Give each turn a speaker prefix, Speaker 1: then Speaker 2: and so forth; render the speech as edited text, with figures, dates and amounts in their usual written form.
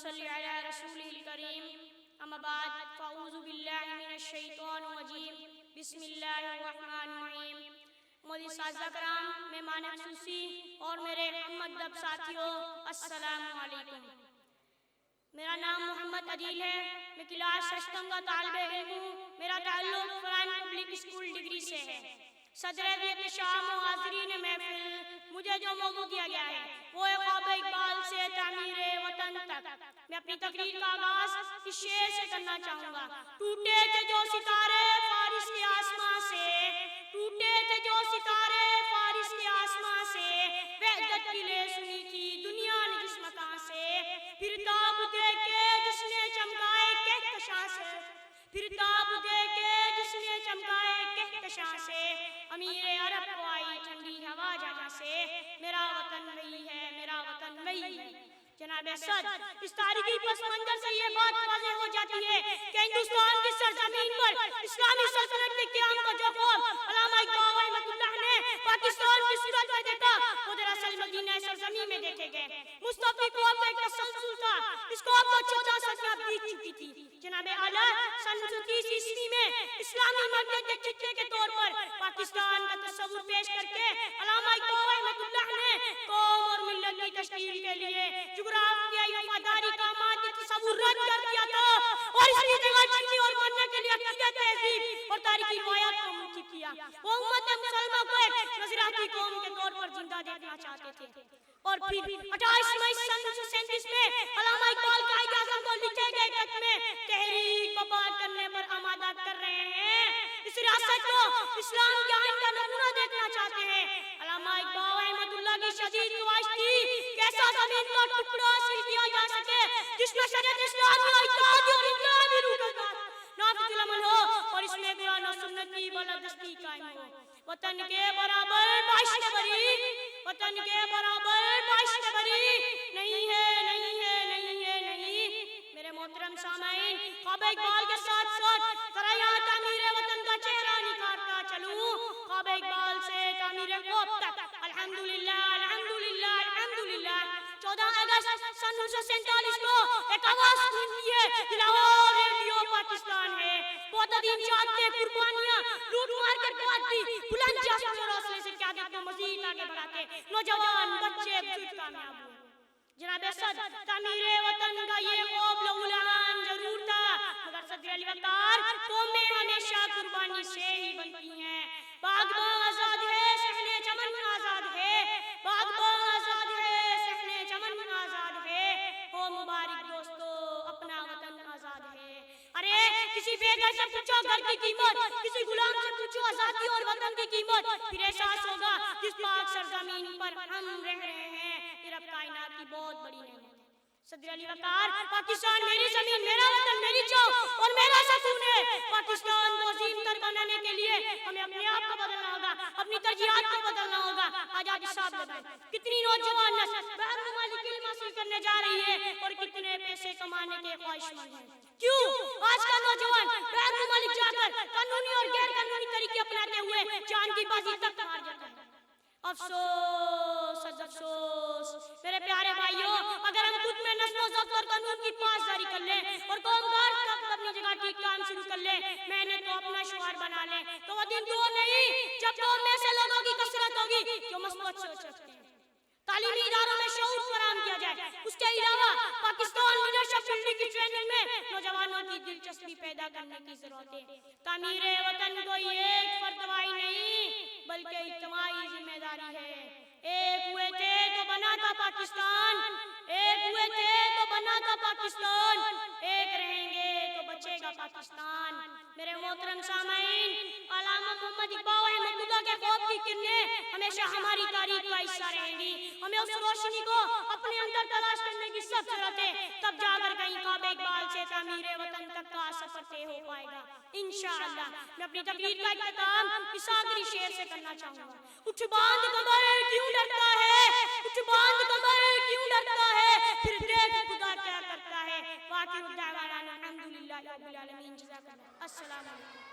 Speaker 1: صل علی رسولہ الکریم اما بعد فاعوذ باللہ من الشیطان الرجیم بسم اللہ الرحمن الرحیم۔ مودی اساتذہ کرام، مہمان خصوصی اور میرے محمد ساتھیوں، السلام علیکم۔ میرا نام محمد عدیل ہے، میں کلاس ششتم کا طالب علم ہوں۔ میرا تعلق فرائن پبلک اسکول ڈگری سے ہے۔ صدر احتشام و حاضرین محفل، مجھے جو موضوع دیا گیا ہے وہ ہے خواب اقبال سے تعمیر وطن تک۔ میں اپنی تقریر کا آغاز اس شعر سے کرنا چاہوں گا۔ ٹوٹے تھے جو ستارے فارس کے آسمان سے، ٹوٹے تھے جو ستارے فارس کے آسمان سے، وحدت کی لے سنی تھی دنیا نے جس مکان سے، پھر تاب دے کے جس نے چمکائے کہکشاں سے، پھر تاب دے کے جس نے چمکائے کہکشاں سے، امیر عرب کو آئی ٹھنڈی ہوا جہاں سے، میرا وطن وہی ہے، میرا وطن وہی ہے۔ جناب اسد، اس تاریخی پس منظر سے یہ بات واضح ہو جاتی ہے کہ ہندوستان کی سرزمین پر اسلامی سلطنت کے قیام کا جو خواب علامہ اقبال رحمۃ اللہ نے پاکستان کی صورت میں دیکھا، وہ دراصل مدینہ سرزمین میں دیکھے گئے۔ مصطفی خواب کا ایک تسلسل تھا، اس خواب کو 14 صدیاں بیت چکی تھی۔ جناب اعلیٰ سن 1930 عیسوی میں اسلامی مرکز کے خطے کے طور پر پاکستان کا تصور پیش کر کے علامہ اقبال رحمۃ اللہ نے قوم اور ملت کی تشکیل کے لیے جغرافیائی وفاداری کا مادی تصور رد کر دیا تھا، اور اس کی جگہ چینی اور مرنے کے لیے عقیدت تہذیب اور تاریخی روایات کو منتخب کیا۔ وہ امت مسلمہ کو ایک نظریاتی قوم کے طور پر زندہ دیکھنا چاہتے تھے۔ اور پھر 28 مئی سن 1937 میں علامہ اقبال قائد اعظم کو لکھے گئے خط میں تحریک بپا کرنے پر آمادہ کر رہے ہیں، اس ریاست کو اسلام کے آئین کا نمونہ دیکھنا چاہتے ہیں۔ علامہ اقبال رحمۃ اللہ کی شدید خواہش تھی کہ ایسا زمین کا ٹکڑا حاصل کیا جا سکے جس میں شریعت اسلامی اور اتحادی اور انقلابی روح کا نافذ العمل ہو، اور اس میں قرآن و سنت کی بالادستی قائم ہو۔ وطن کے برابر باشد بری، وطن کے برابر باشد بری نہیں ہے، نہیں ہے، نہیں ہے، نہیں۔ میرے محترم سامعین، خواب اقبال کے ساتھ ساتھ ذرا یہاں تعمیر وطن کا چہرہ نکھارتا چلوں۔ خواب اقبال سے تعمیر خواب تک الحمدللہ، الحمدللہ، الحمدللہ۔ 14 اگست سن 1947 کو ایک آواز سنتی ہے، لاہور ریڈیو پاکستان ہے۔ معتدین چاہتے قربانیاں لوٹ مار کر پاتی بلند جذبے اور حوصلے سے قیادت کو مزید آگے بڑھا کے نوجوان بچے بزرگ کامیاب ہوئے۔ جناب اسد، تعمیر وطن کا یہ خواب لولاان ضرور تھا، مگر صدر علی وقار قومیں ہمیشہ قربانی سے ہی بنتی ہیں۔ باغ باغ آزاد ہے، صحن چمن آزاد ہے، باغ باغ آزاد ہے، صحن چمن آزاد ہے، ہو مبارک دوستو اپنا وطن آزاد ہے۔ ارے کسی بے گھر سے پوچھو گھر کی قیمت، کسی غلام سے پوچھو آزادی اور وطن کی قیمت، پھر احساس ہوگا جس پاک سرزمین پر ہم رہ رہے ہیں یہ رب کائنات کی بہت بڑی نعمت ہے۔ صدر علی وقار، پاکستان میری زمین، میرا وطن، میری چاہ اور میرا سکون ہے۔ پاکستان کو عظیم تر بنانے کے لیے ہمیں اپنے آپ کو بدلنا ہوگا، اپنی ترجیحات کو بدلنا ہوگا۔ آج آپ حساب لگائیں، کتنی نوجوان نسل بین الملک علم حاصل کرنے جا رہی ہے اور کتنے پیسے کمانے کے خواہش مند ہیں۔ کیوں آج کا نوجوان بین الملک جا کر قانونی اور غیر قانونی طریقے اپناتے ہوئے جان کی بازی تک ہار جاتا ہے؟ افسوس، افسوس میرے پیارے بھائیوں، اگر ہم خود میں نظم و ضبط اور قانون کی پاسداری کر لیں اور قومدار اپنی جگہ ٹھیک کام شروع کر لیں، محنت کو اپنا شعار بنا لیں، تو وہ دن دور نہیں جب قوم میں ایسے لوگوں کی کثرت ہوگی جو مثبت سوچ رکھتے ہیں۔ تعلیمی اداروں میں شعور فراہم کیا جائے، اس کے علاوہ پاکستان لیڈرشپ بلڈنگ کی ٹریننگ میں نوجوانوں کی دلچسپی پیدا کرنے کی ضرورت ہے۔ تعمیر وطن کوئی ایک فردوائی نہیں بلکہ اجتماعی ذمہ داری ہے۔ ایک ہوئے تھے تو بنا تھا پاکستان، ایک ہوئے تھے تو بنا تھا پاکستان، ایک رہیں گے تو بچے گا پاکستان۔ میرے محترم سامعین، علامہ محمد اقبال رحمۃ اللہ کے خواب کی کرنیں ہمیشہ ہماری تاریخ کا حصہ رہیں گی۔ ہمیں اس روشنی کو اپنے اندر تلاش کرنے کی سخت ضرورت ہے، تب جا کر کہیں خواب اقبال سے تعمیر وطن تک کا سفر طے ہو پائے گا انشاءاللہ۔ میں اپنی تقریر کا اختتام اس آخری شعر سے کرنا چاہوں گا۔ اٹھ باندھ کمر کیوں ڈرتا ہے، اٹھ باندھ کمر کیوں ڈرتا ہے، پھر دیکھ خدا کیا کرتا ہے۔ وآخر دعوانا الحمدللہ رب العالمین۔ جزاک اللہ، السلام علیکم۔